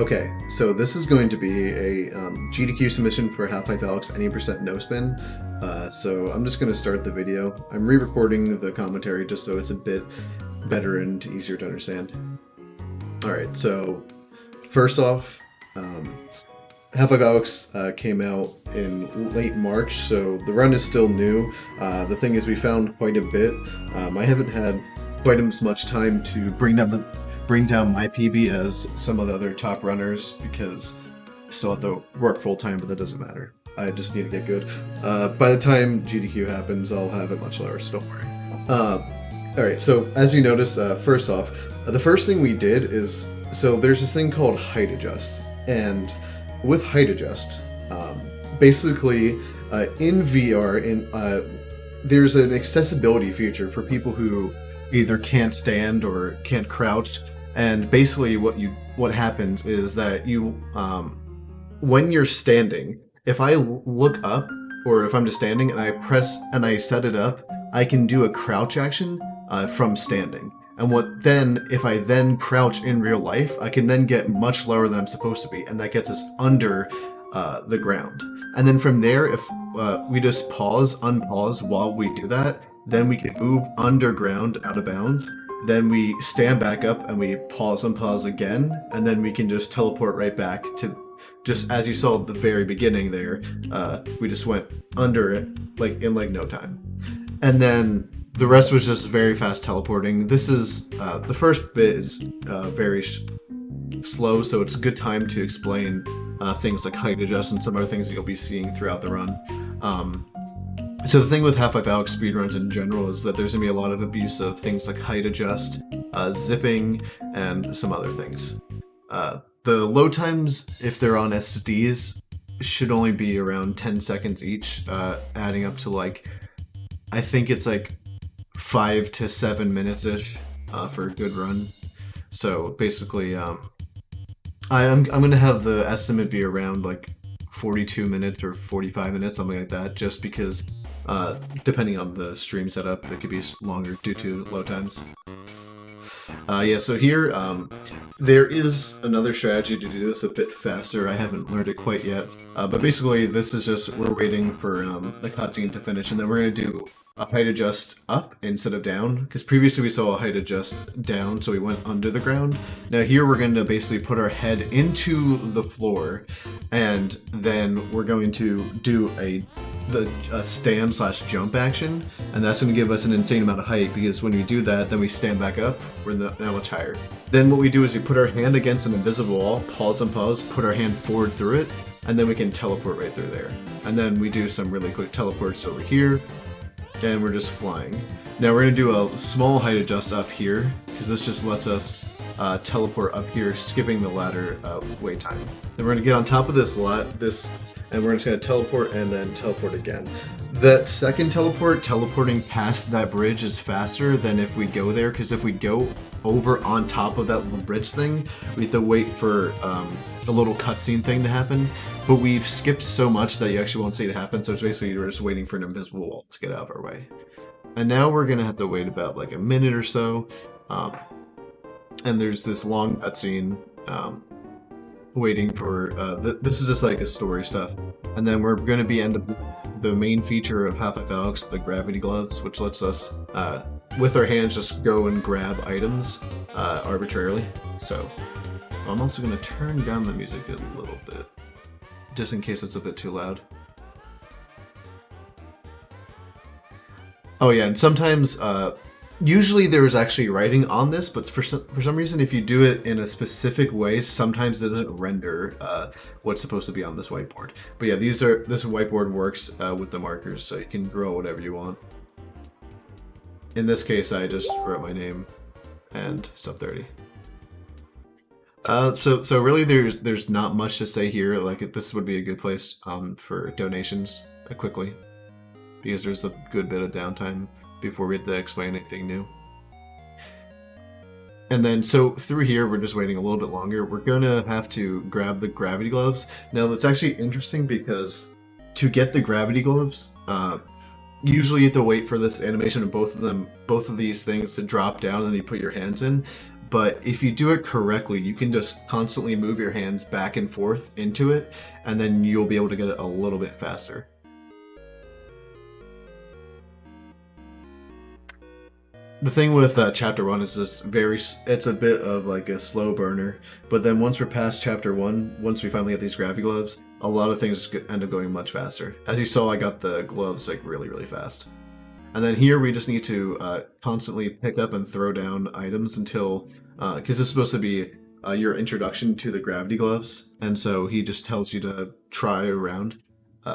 Okay, so this is going to be a GDQ submission for Half-Life Alyx any percent no spin. So I'm just going to start the video. I'm re-recording the commentary just so it's a bit better and easier to understand. Alright, so first off, Half-Life Alyx came out in late March, so the run is still new. The thing is, we found quite a bit. I haven't had quite as much time to bring down my PB as some of the other top runners because I still have to work full time, but that doesn't matter. I just need to get good. By the time GDQ happens, I'll have it much lower, so don't worry. Alright, so as you notice, first off, the first thing we did is, so there's this thing called height adjust, and with height adjust, basically in VR, there's an accessibility feature for people who either can't stand or can't crouch. And basically what happens is that you, when you're standing, if I look up, or if I'm just standing and I press and I set it up, I can do a crouch action from standing. And if I then crouch in real life, I can then get much lower than I'm supposed to be, and that gets us under the ground. And then from there, if we just unpause while we do that, then we can move underground out of bounds. Then we stand back up and we unpause again, and then we can just teleport right back to, just as you saw at the very beginning there, we just went under it in no time. And then the rest was just very fast teleporting. This is, the first bit is very slow, so it's a good time to explain things like height adjust and some other things that you'll be seeing throughout the run. So the thing with Half-Life Alyx speedruns in general is that there's going to be a lot of abuse of things like height adjust, zipping, and some other things. The load times, if they're on SSDs, should only be around 10 seconds each, adding up to I think it's 5 to 7 minutes-ish for a good run. So basically, I'm going to have the estimate be around 42 minutes or 45 minutes, something like that, just because depending on the stream setup, it could be longer due to load times. Yeah, so here, there is another strategy to do this a bit faster. I haven't learned it quite yet, but basically this is just, we're waiting for the cutscene to finish, and then we're going to do a height adjust up instead of down, because previously we saw a height adjust down, so we went under the ground. Now here we're going to basically put our head into the floor, and then we're going to do a stand/jump action, and that's going to give us an insane amount of height, because when we do that, then we stand back up, we're now much higher. Then what we do is we put our hand against an invisible wall, pause, put our hand forward through it, and then we can teleport right through there. And then we do some really quick teleports over here, and we're just flying. Now we're going to do a small height adjust up here, because this just lets us teleport up here, skipping the ladder wait time. Then we're going to get on top of this and we're just going to teleport and then teleport again. That second teleporting past that bridge is faster than if we go there, because if we go over on top of that little bridge thing, we have to wait for a little cutscene thing to happen, but we've skipped so much that you actually won't see it happen, so it's basically we're just waiting for an invisible wall to get out of our way. And now we're going to have to wait about a minute or so, and there's this long cutscene waiting for, this is just a story stuff, and then we're going to be the main feature of Half-Life Alyx, the gravity gloves, which lets us, with our hands, just go and grab items arbitrarily. So I'm also going to turn down the music a little bit, just in case it's a bit too loud. Oh yeah, and sometimes, usually there's actually writing on this, but for some reason, if you do it in a specific way, sometimes it doesn't render what's supposed to be on this whiteboard. But yeah, this whiteboard works with the markers, so you can draw whatever you want. In this case, I just wrote my name and sub 30. So really, there's not much to say here. This would be a good place for donations quickly, because there's a good bit of downtime before we have to explain anything new. And then, so through here, we're just waiting a little bit longer. We're gonna have to grab the gravity gloves. Now, that's actually interesting, because to get the gravity gloves, usually you have to wait for this animation of both of these things to drop down, and then you put your hands in. but if you do it correctly, you can just constantly move your hands back and forth into it, and then you'll be able to get it a little bit faster. The thing with chapter 1 is it's a bit of like a slow burner, but then once we're past chapter 1, once we finally get these gravity gloves, a lot of things end up going much faster. As you saw, I got the gloves like really fast. And then here we just need to constantly pick up and throw down items until, because this is supposed to be your introduction to the gravity gloves, and so he just tells you to try around.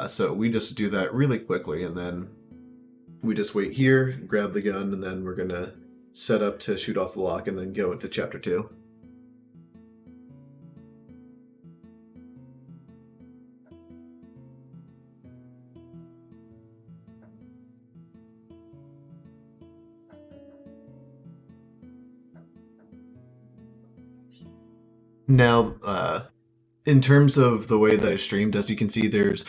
So we just do that really quickly, and then we just wait here, grab the gun, and then we're gonna set up to shoot off the lock and then go into chapter 2. Now, in terms of the way that I streamed, as you can see, there's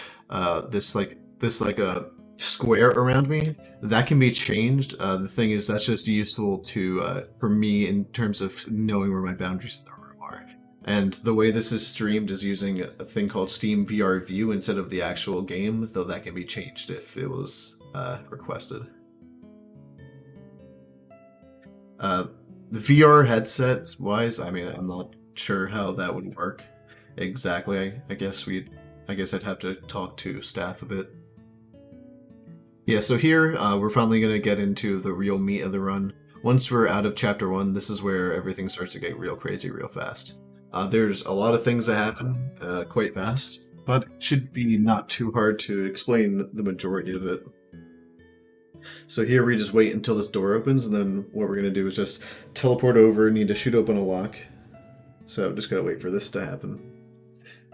this like a square around me that can be changed. The thing is, that's just useful to for me in terms of knowing where my boundaries in the room are. And the way this is streamed is using a thing called Steam VR View instead of the actual game, though that can be changed if it was requested. The VR headsets wise, I mean, I'm not sure how that would work exactly. I guess I'd have to talk to staff a bit. Yeah, so here we're finally going to get into the real meat of the run. Once we're out of chapter 1, this is where everything starts to get real crazy real fast. There's a lot of things that happen quite fast, but it should be not too hard to explain the majority of it. So here we just wait until this door opens, and then what we're going to do is just teleport over, need to shoot open a lock. So just gotta wait for this to happen.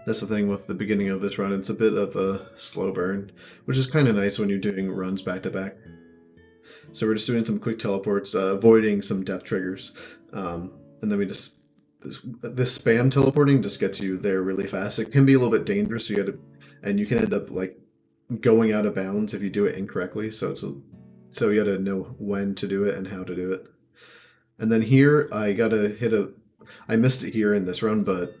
That's the thing with the beginning of this run, it's a bit of a slow burn, which is kind of nice when you're doing runs back to back. So we're just doing some quick teleports, avoiding some death triggers. And then we just, this spam teleporting just gets you there really fast. It can be a little bit dangerous, and you can end up like going out of bounds if you do it incorrectly. So so you gotta know when to do it and how to do it. And then here I missed it here in this run, but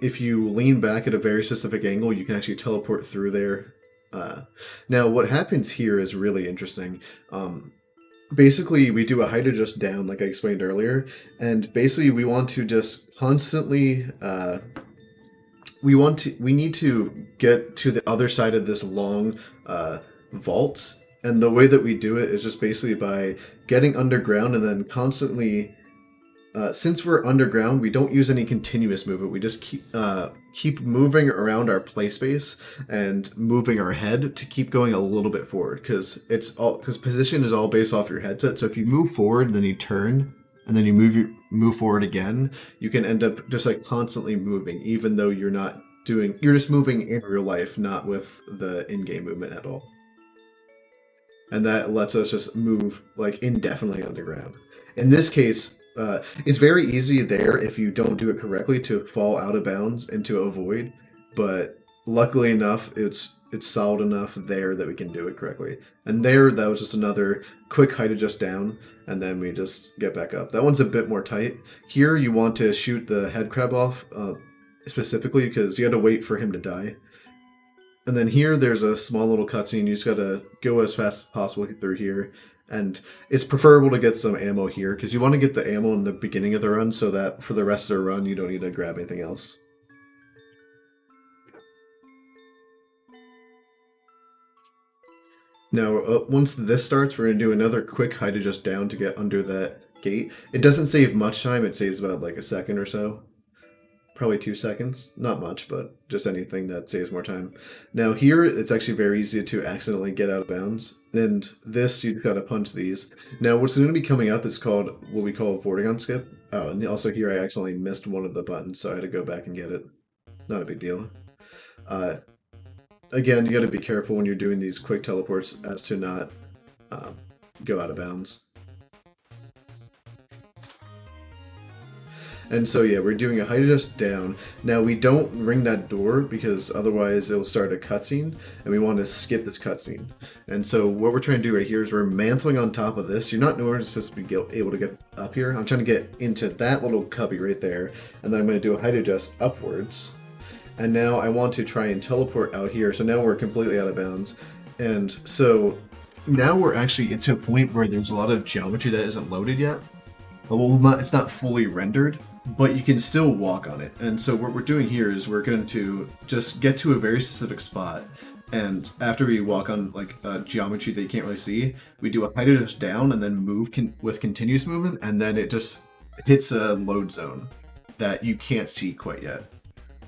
if you lean back at a very specific angle, you can actually teleport through there. Now, what happens here is really interesting. Basically, we do a height adjust down, like I explained earlier, and basically we want to just constantly... we need to get to the other side of this long vault, and the way that we do it is just basically by getting underground and then constantly... since we're underground, we don't use any continuous movement. We just keep moving around our play space and moving our head to keep going a little bit forward, because position is all based off your headset. So if you move forward, then you turn, and then you move forward again, you can end up just like constantly moving, even though you're just moving in real life, not with the in-game movement at all. And that lets us just move like indefinitely underground. In this case, it's very easy there if you don't do it correctly to fall out of bounds into a void, but luckily enough, it's solid enough there that we can do it correctly. And there, that was just another quick height adjust down, and then we just get back up. That one's a bit more tight. Here, you want to shoot the head crab off specifically because you had to wait for him to die. And then here, there's a small little cutscene. You just gotta go as fast as possible through here. And it's preferable to get some ammo here, because you want to get the ammo in the beginning of the run so that for the rest of the run, you don't need to grab anything else. Now, once this starts, we're going to do another quick height adjust down to get under that gate. It doesn't save much time. It saves about like a second or so. Probably 2 seconds. Not much, but just anything that saves more time. Now here, it's actually very easy to accidentally get out of bounds. And this, you've got to punch these. Now what's going to be coming up is called what we call a Vortigon skip. Oh, and also here I accidentally missed one of the buttons, so I had to go back and get it. Not a big deal. Again, you got to be careful when you're doing these quick teleports as to not go out of bounds. And so yeah, we're doing a height adjust down. Now we don't ring that door because otherwise it'll start a cutscene, and we want to skip this cutscene. And so what we're trying to do right here is we're mantling on top of this. You're not supposed to be able to get up here. I'm trying to get into that little cubby right there, and then I'm going to do a height adjust upwards. And now I want to try and teleport out here. So now we're completely out of bounds. And so now we're actually into a point where there's a lot of geometry that isn't loaded yet. Well, it's not fully rendered, but you can still walk on it. And so what we're doing here is we're going to just get to a very specific spot. And after we walk on like geometry that you can't really see, we do a height adjust down and then move with continuous movement. And then it just hits a load zone that you can't see quite yet.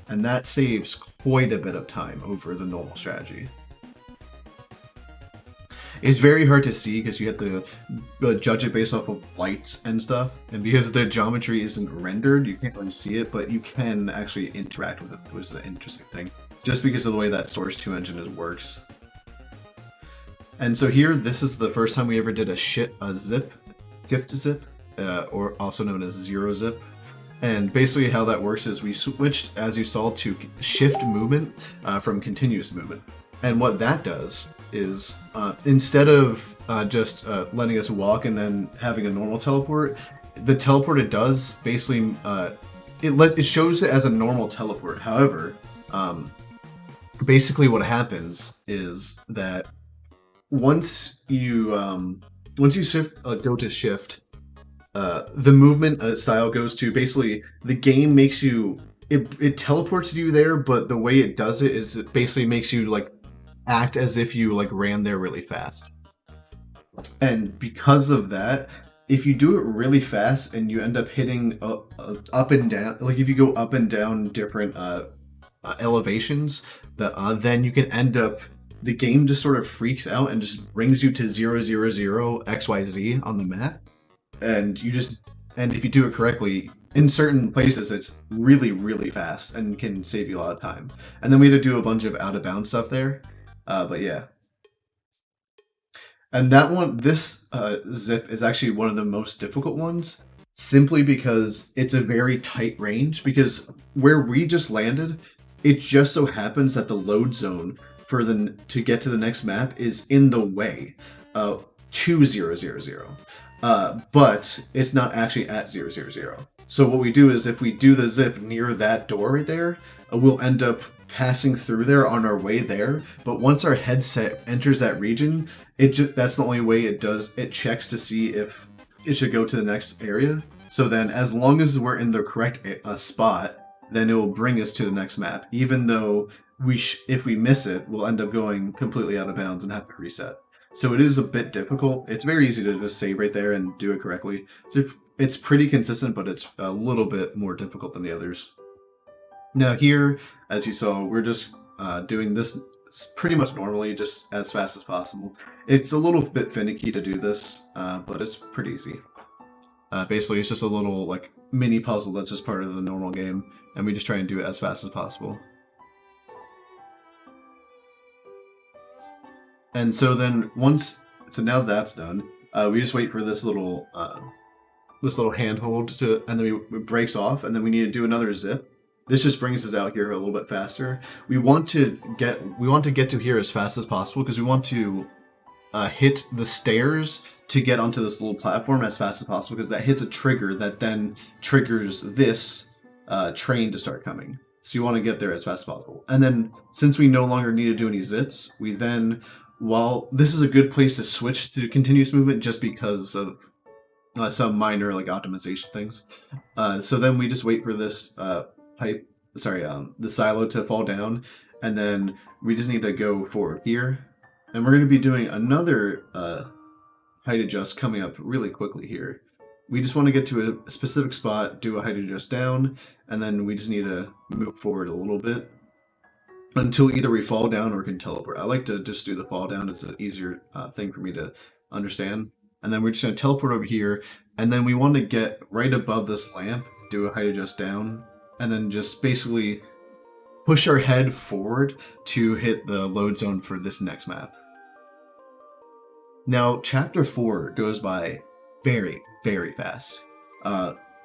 And that saves quite a bit of time over the normal strategy. It's very hard to see because you have to judge it based off of lights and stuff. And because the geometry isn't rendered, you can't really see it, but you can actually interact with it, which is the interesting thing. Just because of the way that Source 2 engine works. And so here, this is the first time we ever did a zip, gift zip, or also known as zero zip. And basically how that works is we switched, as you saw, to shift movement from continuous movement. And what that does is instead of just letting us walk and then having a normal teleport, the teleport it does basically it shows it as a normal teleport. However, basically what happens is that once you shift, go to shift, the movement style goes to basically the game makes you it teleports you there, but the way it does it is it basically makes you like act as if you like ran there really fast. And because of that, if you do it really fast and you end up hitting up and down, like if you go up and down different elevations, then you can end up, the game just sort of freaks out and just brings you to 000 XYZ on the map. And if you do it correctly, in certain places it's really, really fast and can save you a lot of time. And then we had to do a bunch of out of bounds stuff there. But yeah. And that one, this zip is actually one of the most difficult ones, simply because it's a very tight range, because where we just landed, it just so happens that the load zone for to get to the next map is in the way to 000. But it's not actually at 000. So what we do is if we do the zip near that door right there, we'll end up passing through there on our way there. But once our headset enters that region, that's the only way it does. It checks to see if it should go to the next area. So then as long as we're in the correct spot, then it will bring us to the next map. Even though if we miss it, we'll end up going completely out of bounds and have to reset. So it is a bit difficult. It's very easy to just save right there and do it correctly. So it's pretty consistent, but it's a little bit more difficult than the others. Now here, as you saw, we're just doing this pretty much normally, just as fast as possible. It's a little bit finicky to do this, but it's pretty easy. Basically, it's just a little like mini puzzle that's just part of the normal game, and we just try and do it as fast as possible. And so then so now that's done, we just wait for this little handhold to, and then it breaks off, and then we need to do another zip. This just brings us out here a little bit faster. We want to get to here as fast as possible because we want to hit the stairs to get onto this little platform as fast as possible, because that hits a trigger that then triggers this train to start coming. So you want to get there as fast as possible. And then since we no longer need to do any zips, we then, while this is a good place to switch to continuous movement just because of some minor like optimization things. So then we just wait for this the silo to fall down, and then we just need to go forward here. And we're going to be doing another height adjust coming up really quickly here. We just want to get to a specific spot, do a height adjust down, and then we just need to move forward a little bit until either we fall down or can teleport. I like to just do the fall down. It's an easier thing for me to understand. And then we're just going to teleport over here, and then we want to get right above this lamp, do a height adjust down, and then just basically push our head forward to hit the load zone for this next map. Now, Chapter 4 goes by very, very fast.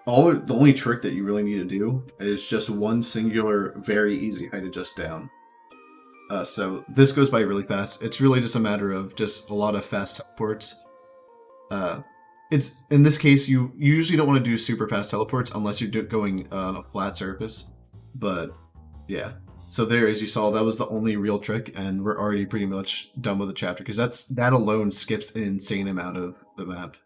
the only trick that you really need to do is just one singular, very easy height adjust down. So this goes by really fast. It's really just a matter of just a lot of fast teleports. It's in this case you usually don't want to do super fast teleports unless you're going on a flat surface. But yeah, so there, as you saw, that was the only real trick, and we're already pretty much done with the chapter because that alone skips an insane amount of the map.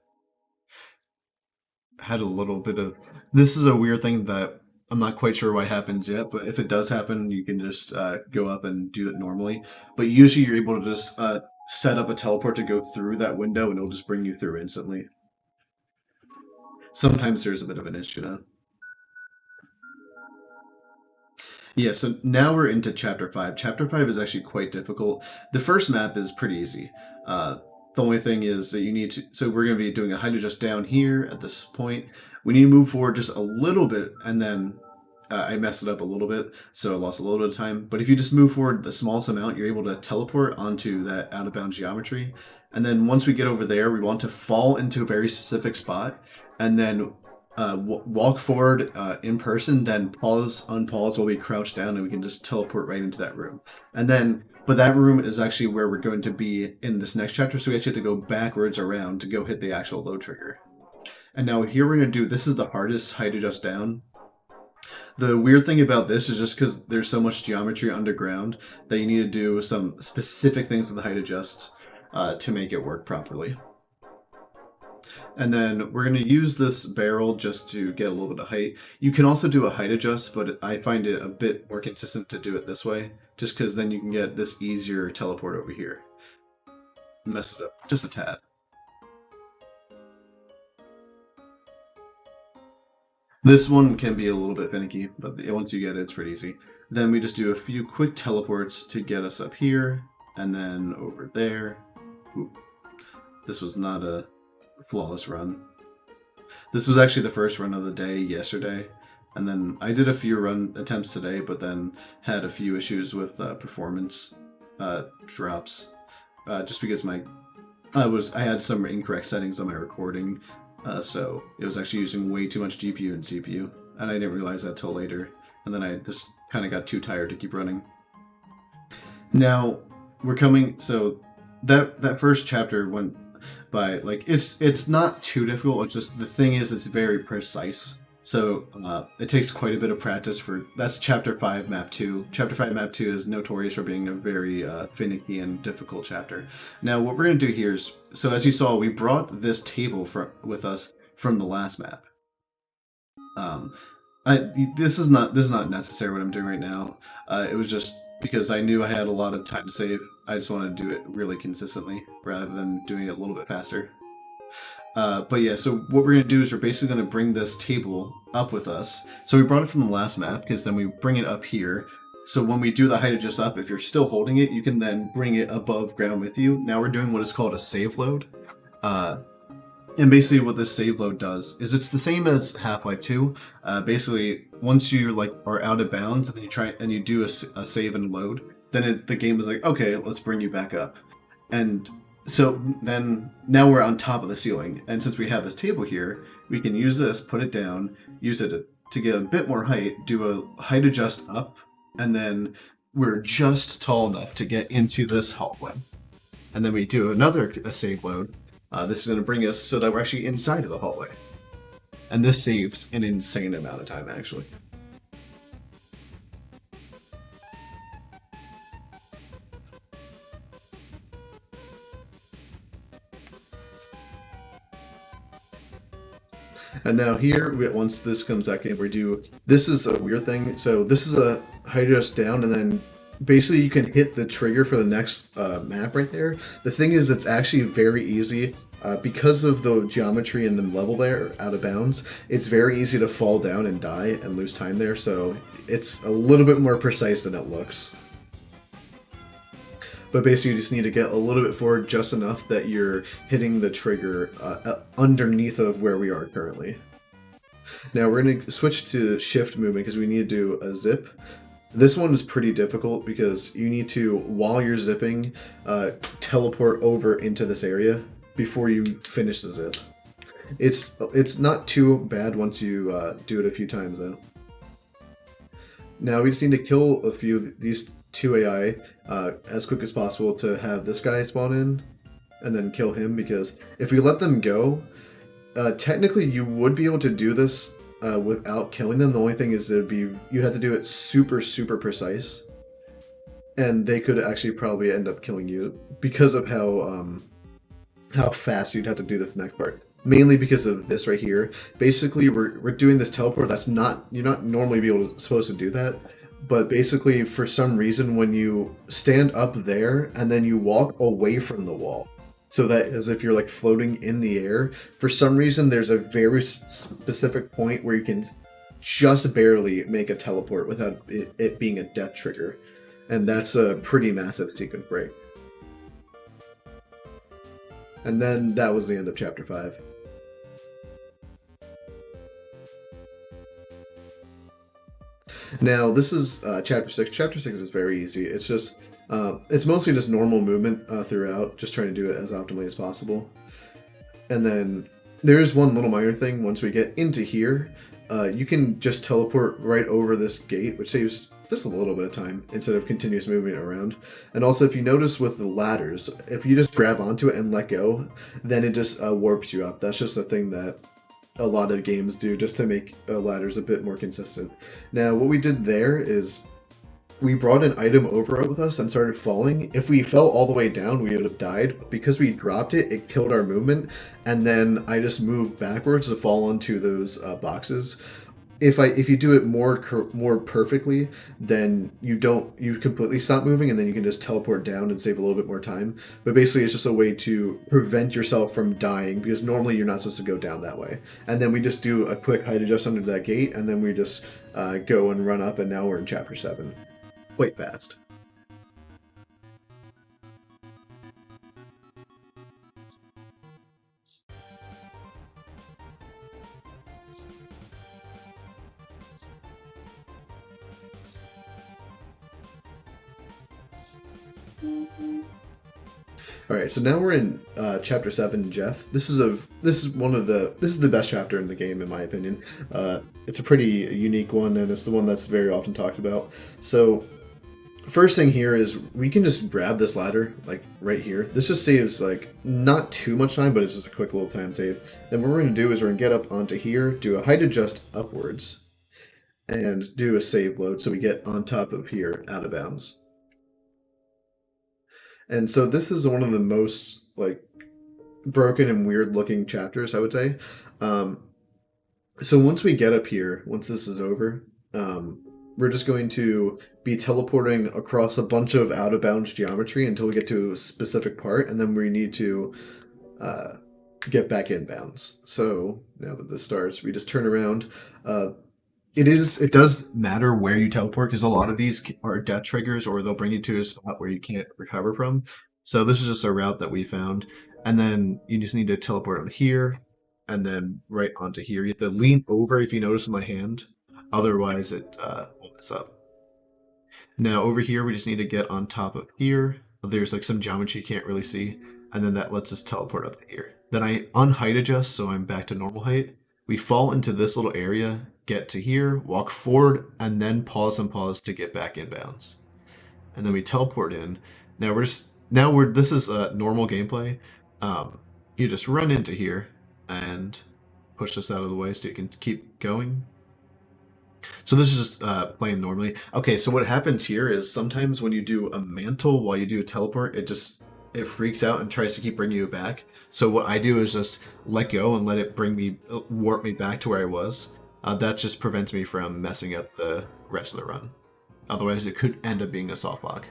Had a little bit of this is a weird thing that I'm not quite sure why happens yet, but if it does happen, you can just go up and do it normally. But usually you're able to just set up a teleport to go through that window and it'll just bring you through instantly. Sometimes there's a bit of an issue though. Yeah, so now we're into Chapter 5. Chapter 5 is actually quite difficult. The first map is pretty easy. The only thing is that you need to... So we're going to be doing a height adjust down here at this point. We need to move forward just a little bit, and then I messed it up a little bit, so I lost a little bit of time. But if you just move forward the smallest amount, you're able to teleport onto that out-of-bounds geometry. And then once we get over there, we want to fall into a very specific spot, and then walk forward in person, then pause, unpause while we crouch down, and we can just teleport right into that room. And then, but that room is actually where we're going to be in this next chapter, so we actually have to go backwards around to go hit the actual load trigger. And now here we're going to do, this is the hardest height adjust down. The weird thing about this is just because there's so much geometry underground that you need to do some specific things with the height adjust to make it work properly. And then we're going to use this barrel just to get a little bit of height. You can also do a height adjust, but I find it a bit more consistent to do it this way, just because then you can get this easier teleport over here. Mess it up just a tad. This one can be a little bit finicky, but once you get it, it's pretty easy. Then we just do a few quick teleports to get us up here, and then over there. Ooh. This was not a flawless run. This was actually the first run of the day yesterday, and then I did a few run attempts today, but then had a few issues with performance drops, just because I had some incorrect settings on my recording, so it was actually using way too much GPU and CPU, and I didn't realize that till later, and then I just kind of got too tired to keep running. Now we're coming, so that first chapter went by, like, it's not too difficult. It's just the thing is it's very precise, so it takes quite a bit of practice for that's Chapter 5 map 2. Chapter 5 map 2 is notorious for being a very finicky and difficult chapter. Now what we're going to do here is, so as you saw, we brought this table with us from the last map. This is not necessary what I'm doing right now. It was just because I knew I had a lot of time to save. I just wanted to do it really consistently rather than doing it a little bit faster. But yeah, so what we're going to do is we're basically going to bring this table up with us. So we brought it from the last map because then we bring it up here. So when we do the height adjust up, if you're still holding it, you can then bring it above ground with you. Now we're doing what is called a save load. And basically what this save load does is it's the same as Half-Life 2. Basically, once you are out of bounds and then you try and you do a save and load, then the game is like, okay, let's bring you back up. And so then now we're on top of the ceiling. And since we have this table here, we can use this, put it down, use it to get a bit more height, do a height adjust up, and then we're just tall enough to get into this hallway. And then we do a save load. This is going to bring us so that we're actually inside of the hallway. And this saves an insane amount of time, actually. And now here, once this comes back in, this is a weird thing. So this is a height adjust down, and then basically you can hit the trigger for the next map right there. The thing is, it's actually very easy because of the geometry and the level there out of bounds. It's very easy to fall down and die and lose time there, so it's a little bit more precise than it looks. But basically you just need to get a little bit forward just enough that you're hitting the trigger underneath of where we are currently. Now we're going to switch to shift movement because we need to do a zip. This one is pretty difficult because you need to, while you're zipping, teleport over into this area before you finish the zip. It's not too bad once you do it a few times though. Now we just need to kill a few of these two AI as quick as possible to have this guy spawn in, and then kill him, because if we let them go, technically you would be able to do this without killing them. The only thing is you'd have to do it super precise, and they could actually probably end up killing you because of how fast you'd have to do this next part. Mainly because of this right here. Basically, we're doing this teleport. You're not normally supposed to do that. But basically, for some reason, when you stand up there and then you walk away from the wall, so that as if you're like floating in the air, for some reason, there's a very specific point where you can just barely make a teleport without it being a death trigger. And that's a pretty massive sequence break. And then that was the end of Chapter 5. Now, this is Chapter 6. Chapter 6 is very easy. It's just, it's mostly just normal movement throughout, just trying to do it as optimally as possible. And then there is one little minor thing. Once we get into here, you can just teleport right over this gate, which saves just a little bit of time instead of continuous moving around. And also, if you notice with the ladders, if you just grab onto it and let go, then it just warps you up. That's just a thing that a lot of games do just to make ladders a bit more consistent. Now, what we did there is we brought an item over with us and started falling. If we fell all the way down, we would have died. Because we dropped it, it killed our movement, and then I just moved backwards to fall onto those boxes. If you do it more perfectly, then you completely stop moving, and then you can just teleport down and save a little bit more time. But basically, it's just a way to prevent yourself from dying, because normally you're not supposed to go down that way. And then we just do a quick height adjust under that gate, and then we just go and run up, and now we're in Chapter 7. Quite fast. All right, so now we're in Chapter 7, Jeff. This is the best chapter in the game, in my opinion. It's a pretty unique one, and it's the one that's very often talked about. So, first thing here is we can just grab this ladder, like right here. This just saves like not too much time, but it's just a quick little time save. Then what we're going to do is we're going to get up onto here, do a height adjust upwards, and do a save load so we get on top of here out of bounds. And so this is one of the most like broken and weird looking chapters, I would say. So once we get up here, once this is over, we're just going to be teleporting across a bunch of out of bounds geometry until we get to a specific part, and then we need to get back in bounds. So now that this starts, we just turn around. It does matter where you teleport, because a lot of these are death triggers, or they'll bring you to a spot where you can't recover from. So this is just a route that we found. And then you just need to teleport on here, and then right onto here. You have to lean over if you notice my hand. Otherwise, it will mess up. Now over here, we just need to get on top of here. There's like some geometry you can't really see. And then that lets us teleport up to here. Then I unheight adjust, so I'm back to normal height. We fall into this little area, get to here, walk forward, and then pause to get back in bounds. And then we teleport in. This is normal gameplay. You just run into here and push this out of the way so you can keep going. So this is just playing normally. Okay, so what happens here is sometimes when you do a mantle while you do a teleport, it freaks out and tries to keep bringing you back. So what I do is just let go and let it warp me back to where I was. That just prevents me from messing up the rest of the run. Otherwise, it could end up being a soft block.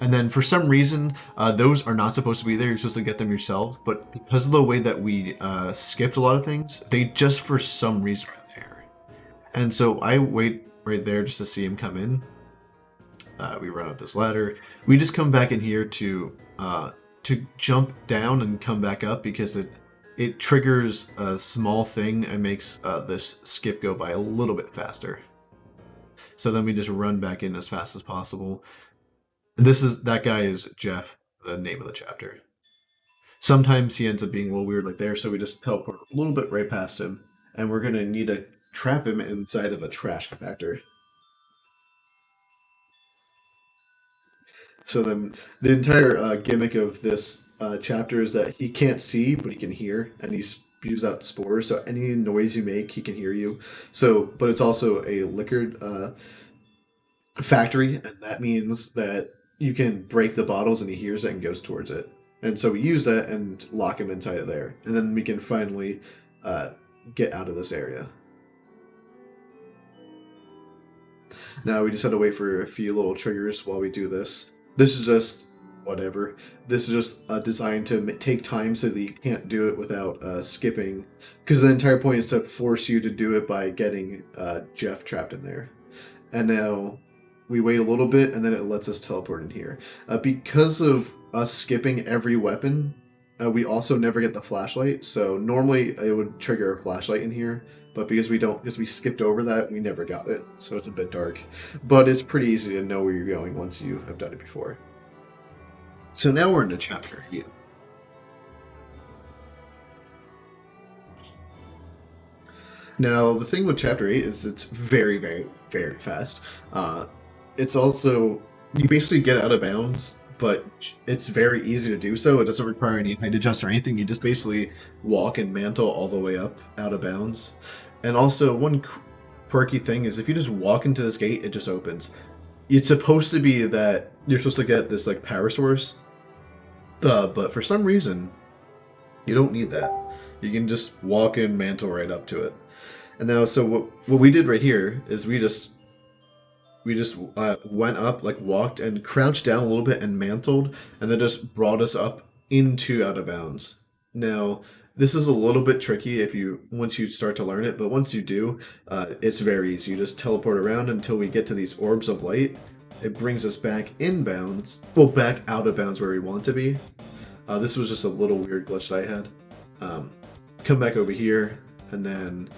And then for some reason, those are not supposed to be there. You're supposed to get them yourself. But because of the way that we skipped a lot of things, they just for some reason are there. And so I wait right there just to see him come in. We run up this ladder. We just come back in here to jump down and come back up, because it triggers a small thing and makes this skip go by a little bit faster. So then we just run back in as fast as possible. That guy is Jeff, the name of the chapter. Sometimes he ends up being a little weird like there, so we just teleport a little bit right past him. And we're going to need to trap him inside of a trash compactor. So then the entire gimmick of this chapter is that he can't see, but he can hear, and he spews out spores. So any noise you make, he can hear you. So, but it's also a liquored factory, and that means that you can break the bottles, and he hears it and goes towards it. And so we use that and lock him inside of there, and then we can finally get out of this area. Now we just had to wait for a few little triggers while we do this. This is just whatever. This is just designed to take time so that you can't do it without skipping. Because the entire point is to force you to do it by getting Jeff trapped in there. And now we wait a little bit, and then it lets us teleport in here. Because of us skipping every weapon, we also never get the flashlight. So normally it would trigger a flashlight in here, but because we skipped over that, we never got it. So it's a bit dark, but it's pretty easy to know where you're going once you have done it before. So now we're into chapter 8. Now the thing with chapter 8 is it's very, very, very fast. It's also, you basically get out of bounds, but it's very easy to do so. It doesn't require any height adjust or anything. You just basically walk and mantle all the way up out of bounds. And also, one quirky thing is if you just walk into this gate, it just opens. It's supposed to be that you're supposed to get this like power source, but for some reason, you don't need that. You can just walk and mantle right up to it. And now, so what we did right here is we just went up, like walked and crouched down a little bit and mantled, and then just brought us up into out of bounds. Now, this is a little bit tricky once you start to learn it, but once you do, it's very easy. You just teleport around until we get to these orbs of light. It brings us back in bounds, well, back out of bounds where we want to be. This was just a little weird glitch that I had. Come back over here, and then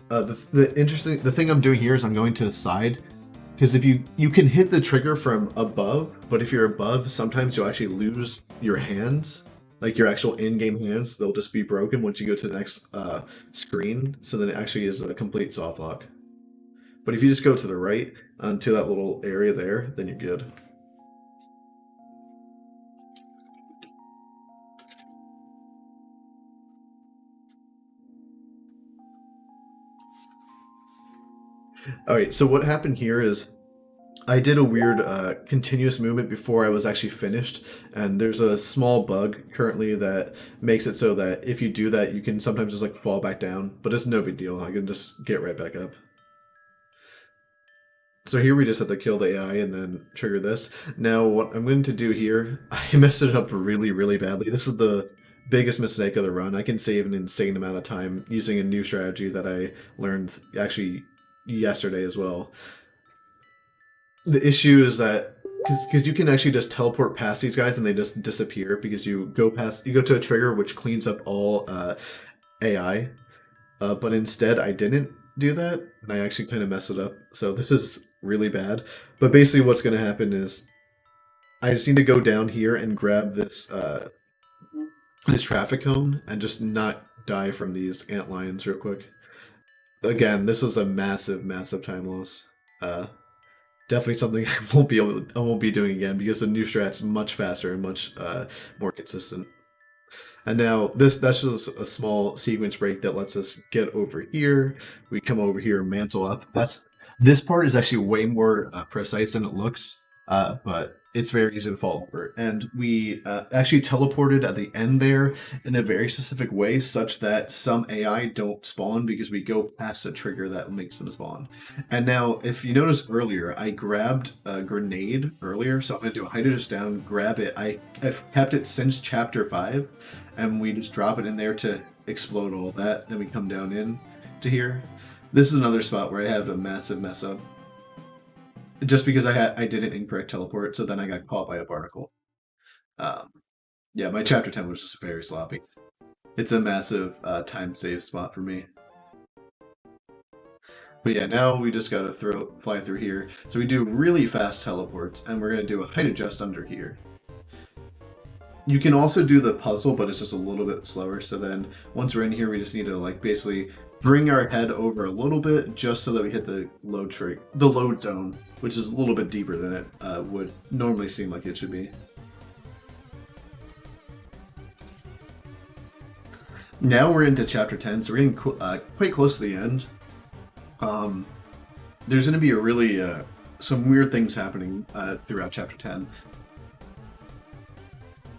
the thing I'm doing here is I'm going to the side. Because if you can hit the trigger from above, but if you're above, sometimes you'll actually lose your hands, like your actual in-game hands. They'll just be broken once you go to the next screen. So then it actually is a complete soft lock. But if you just go to the right to that little area there, then you're good. Alright, so what happened here is I did a weird continuous movement before I was actually finished, and there's a small bug currently that makes it so that if you do that, you can sometimes just like fall back down, but it's no big deal. I can just get right back up. So here we just have to kill the AI and then trigger this. Now what I'm going to do here, I messed it up really, really badly. This is the biggest mistake of the run. I can save an insane amount of time using a new strategy that I learned actually yesterday as well. The issue is that because you can actually just teleport past these guys and they just disappear because you go to a trigger which cleans up all AI, but instead I didn't do that and I actually kind of messed it up. So this is really bad. But basically, what's going to happen is I just need to go down here and grab this this traffic cone and just not die from these ant lions real quick. Again, this was a massive, massive time loss. Definitely something I won't be doing again because the new strat's much faster and much more consistent. And now that's just a small sequence break that lets us get over here. We come over here and mantle up. This part is actually way more precise than it looks, but it's very easy to fall over. And we actually teleported at the end there in a very specific way, such that some AI don't spawn because we go past a trigger that makes them spawn. And now, if you notice earlier, I grabbed a grenade earlier, so I'm going to do a hide it just down, grab it. I've kept it since chapter 5, and we just drop it in there to explode all that. Then we come down in to here. This is another spot where I had a massive mess up. Just because I did an incorrect teleport, so then I got caught by a barnacle. Yeah, my chapter 10 was just very sloppy. It's a massive time save spot for me. But yeah, now we just gotta fly through here. So we do really fast teleports, and we're gonna do a height adjust under here. You can also do the puzzle, but it's just a little bit slower. So then once we're in here, we just need to like basically bring our head over a little bit just so that we hit the load zone, which is a little bit deeper than it would normally seem like it should be. Now we're into chapter 10, so we're getting quite close to the end. There's going to be a really some weird things happening throughout chapter 10.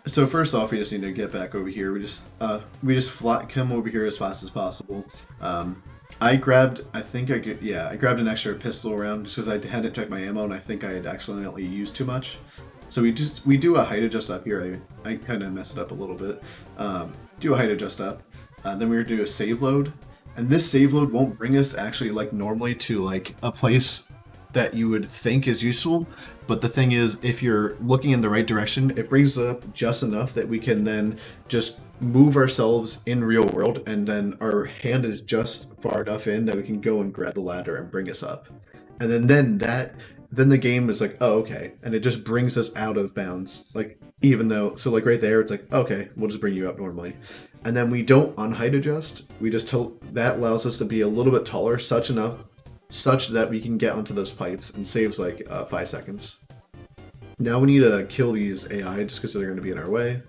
So first off, we just need to get back over here. We just come over here as fast as possible. I grabbed an extra pistol round just because I hadn't checked my ammo and I think I had accidentally used too much. So we do a height adjust up here. I kind of messed it up a little bit. Do a height adjust up. Then we're gonna do a save load, and this save load won't bring us actually like normally to like a place that you would think is useful. But the thing is, if you're looking in the right direction, it brings up just enough that we can then just move ourselves in real world, and then our hand is just far enough in that we can go and grab the ladder and bring us up. And then the game is like, oh, okay. And it just brings us out of bounds. Like, even though, so like right there, it's like, okay, we'll just bring you up normally. And then we don't unheight adjust. We just that allows us to be a little bit taller, such that we can get onto those pipes, and saves like 5 seconds. Now we need to kill these AI just because they're going to be in our way.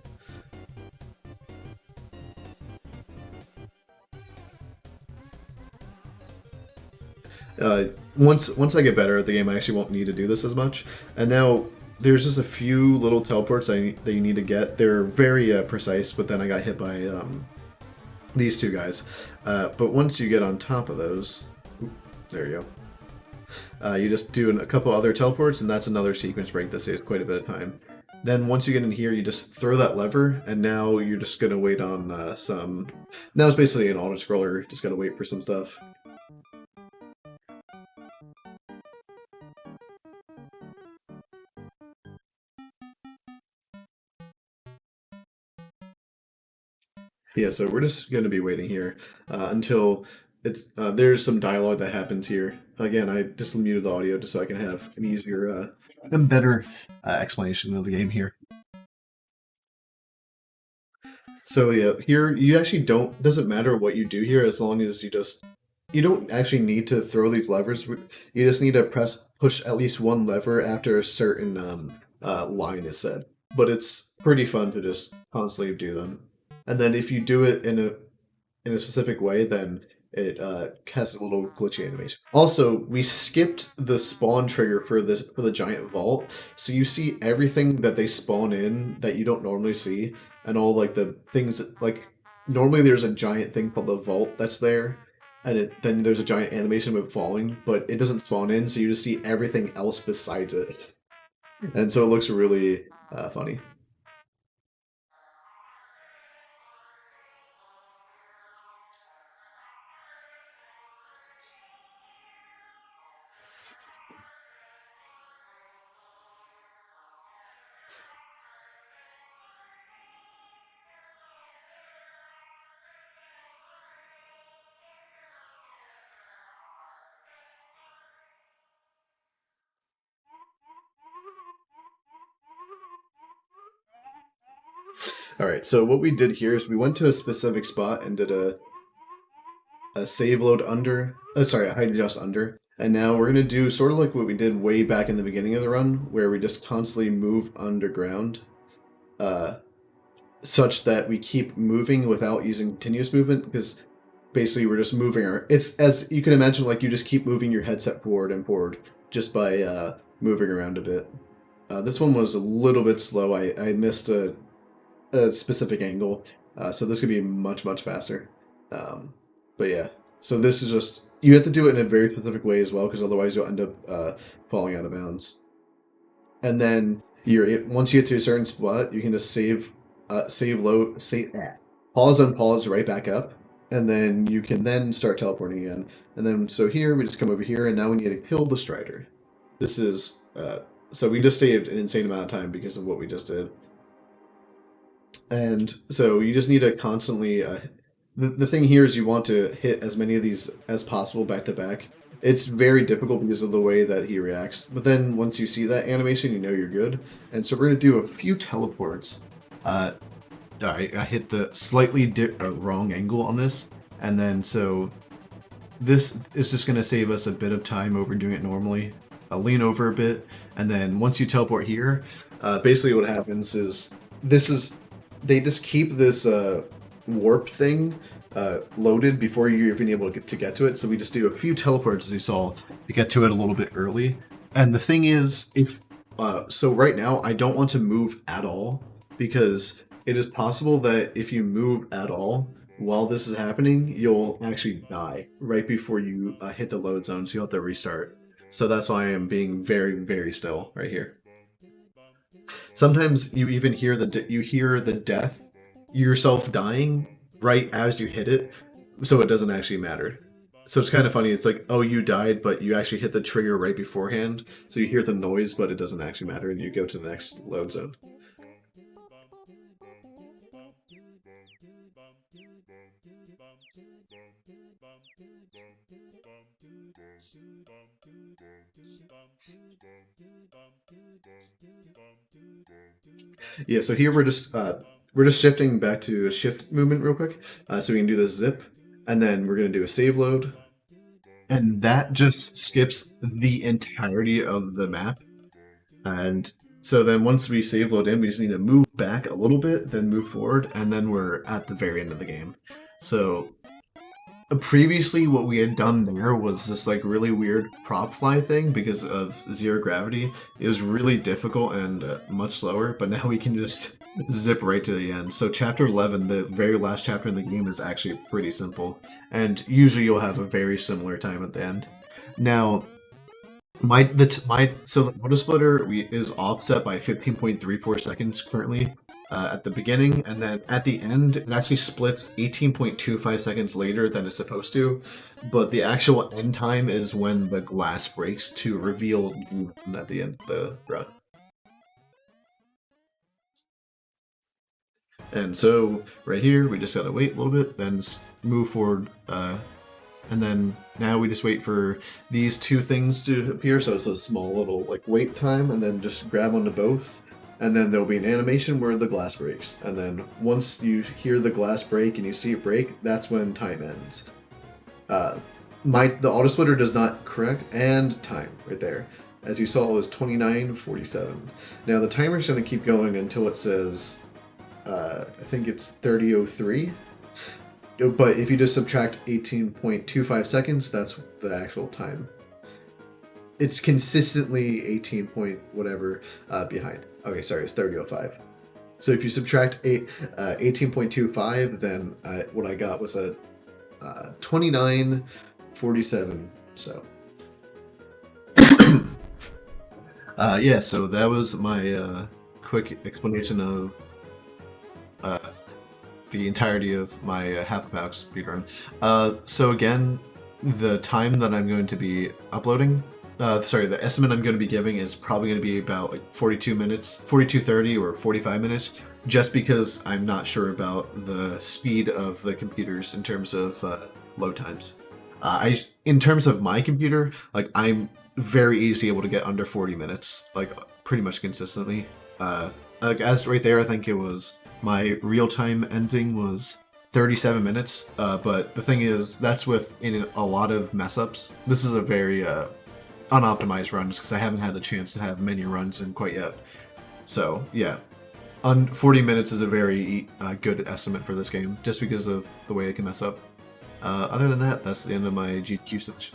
Once I get better at the game, I actually won't need to do this as much. And now there's just a few little teleports that you need to get. They're very precise, but then I got hit by these two guys. But once you get on top of those, there you go. You just do a couple other teleports, and that's another sequence break that saves quite a bit of time. Then once you get in here, you just throw that lever, and now you're just going to wait on some... Now it's basically an auto-scroller, just got to wait for some stuff. Yeah, so we're just going to be waiting here until there's some dialogue that happens here. Again, I just muted the audio just so I can have an easier and better explanation of the game here. So yeah, here you actually doesn't matter what you do here as long as you don't actually need to throw these levers. You just need to push at least one lever after a certain line is said. But it's pretty fun to just constantly do them. And then if you do it in a specific way, then it has a little glitchy animation. Also, we skipped the spawn trigger for the giant vault, so you see everything that they spawn in that you don't normally see, and all like the things like normally there's a giant thing called the vault that's there, and then there's a giant animation of it falling, but it doesn't spawn in, so you just see everything else besides it, and so it looks really funny. Alright, so what we did here is we went to a specific spot and did a save load under, a height adjust under, and now we're going to do sort of like what we did way back in the beginning of the run, where we just constantly move underground, such that we keep moving without using continuous movement, because basically we're just moving it's, as you can imagine, like you just keep moving your headset forward and forward just by moving around a bit. This one was a little bit slow. I missed a specific angle, so this could be much faster. But yeah, so this is just, you have to do it in a very specific way as well, because otherwise you'll end up falling out of bounds. And then once you get to a certain spot, you can just pause unpause right back up, and then you can then start teleporting again. And then so here we just come over here, and now we need to kill the Strider. This is so we just saved an insane amount of time because of what we just did. And so you just need to constantly the thing here is you want to hit as many of these as possible back to back. It's very difficult because of the way that he reacts, but then once you see that animation, you know you're good. And so we're going to do a few teleports I hit the slightly wrong angle on this, and then so this is just going to save us a bit of time over doing it normally. I'll lean over a bit, and then once you teleport here, basically what happens is they just keep this warp thing loaded before you're even able to get to it. So we just do a few teleports, as you saw, to get to it a little bit early. And the thing is, if so right now I don't want to move at all, because it is possible that if you move at all while this is happening, you'll actually die right before you hit the load zone, so you'll have to restart. So that's why I am being very, very still right here. Sometimes you even hear the death, yourself dying right as you hit it, so it doesn't actually matter. So it's kind of funny. It's like, oh, you died, but you actually hit the trigger right beforehand, so you hear the noise, but it doesn't actually matter, and you go to the next load zone. Yeah, so here we're just shifting back to a shift movement real quick, so we can do the zip, and then we're gonna do a save load, and that just skips the entirety of the map. And so then once we save load in, we just need to move back a little bit, then move forward, and then we're at the very end of the game. So previously what we had done there was this like really weird prop fly thing because of zero gravity. It was really difficult and much slower, but now we can just zip right to the end. So chapter 11, the very last chapter in the game, is actually pretty simple, and usually you'll have a very similar time at the end. Now so the auto splitter is offset by 15.34 seconds currently at the beginning, and then at the end it actually splits 18.25 seconds later than it's supposed to, but the actual end time is when the glass breaks to reveal at the end of the run. And so right here we just gotta wait a little bit, then move forward, and then now we just wait for these two things to appear. So it's a small little like wait time, and then just grab onto both, and then there'll be an animation where the glass breaks. And then once you hear the glass break and you see it break, that's when time ends. The auto splitter does not correct and time right there. As you saw, it was 29:47. Now the timer's going to keep going until it says, I think it's 30:03. But if you just subtract 18.25 seconds, that's the actual time. It's consistently 18 point whatever behind. Okay, sorry, it's 30:05. So if you subtract 18.25, then what I got was a 29:47. So yeah, so that was my quick explanation of the entirety of my half a Alyx speedrun. So again, the time that I'm going to be uploading, the estimate I'm going to be giving is probably going to be about like 42 minutes, 42:30 or 45 minutes, just because I'm not sure about the speed of the computers in terms of load times. In terms of my computer, like I'm very easily able to get under 40 minutes, like pretty much consistently. Like as right there, I think it was my real-time ending was 37 minutes, but the thing is, that's with a lot of mess-ups. This is a very unoptimized run, just because I haven't had the chance to have many runs in quite yet. So, yeah. 40 minutes is a very good estimate for this game, just because of the way I can mess up. Other than that, that's the end of my GDQ switch.